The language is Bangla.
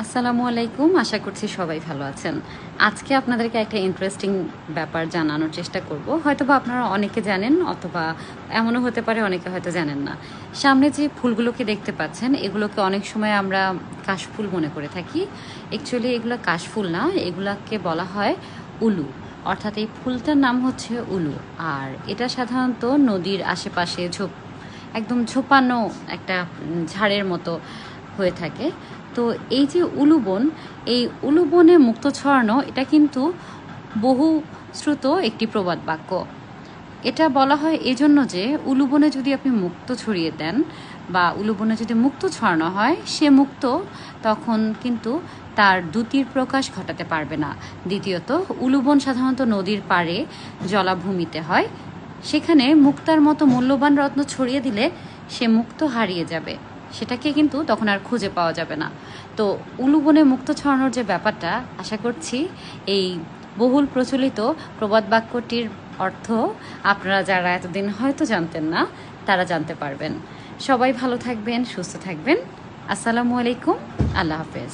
আসসালামু আলাইকুম। আশা করছি সবাই ভালো আছেন। আজকে আপনাদেরকে একটা ইন্টারেস্টিং ব্যাপার জানানোর চেষ্টা করব। হয়তোবা আপনারা অনেকে জানেন অথবা এমনও হতে পারে অনেকে হয়তো জানেন না। সামনে যে ফুলগুলোকে দেখতে পাচ্ছেন এগুলোকে অনেক সময় আমরা কাশফুল মনে করে থাকি। অ্যাকচুয়ালি এগুলো কাশফুল না, এগুলাকে বলা হয় উলু। অর্থাৎ এই ফুলটার নাম হচ্ছে উলু। আর এটা সাধারণত নদীর আশেপাশে একদম ঝোপানো একটা ঝাড়ের মতো হয়ে থাকে। তো এই যে উলুবন, এই উলুবনে মুক্ত ছড়ানো এটা কিন্তু বহু শ্রুত একটি প্রবাদ বাক্য। এটা বলা হয় এজন্য যে উলুবনে যদি আপনি মুক্ত ছড়িয়ে দেন বা উলুবনে যদি মুক্ত ছড়ানো হয়, সে মুক্ত তখন কিন্তু তার দ্যুতির প্রকাশ ঘটাতে পারবে না। দ্বিতীয়ত, উলুবন সাধারণত নদীর পাড়ে জলাভূমিতে হয়। সেখানে মুক্তার মতো মূল্যবান রত্ন ছড়িয়ে দিলে সে মুক্ত হারিয়ে যাবে, সেটাকে কিন্তু তখন আর খুঁজে পাওয়া যাবে না। তো উলুবনে মুক্ত ছড়ানোর যে ব্যাপারটা, আশা করছি এই বহুল প্রচলিত প্রবাদ বাক্যটির অর্থ আপনারা যারা এতদিন হয়তো জানতেন না তারা জানতে পারবেন। সবাই ভালো থাকবেন, সুস্থ থাকবেন। আসসালামু আলাইকুম, আল্লাহ হাফেজ।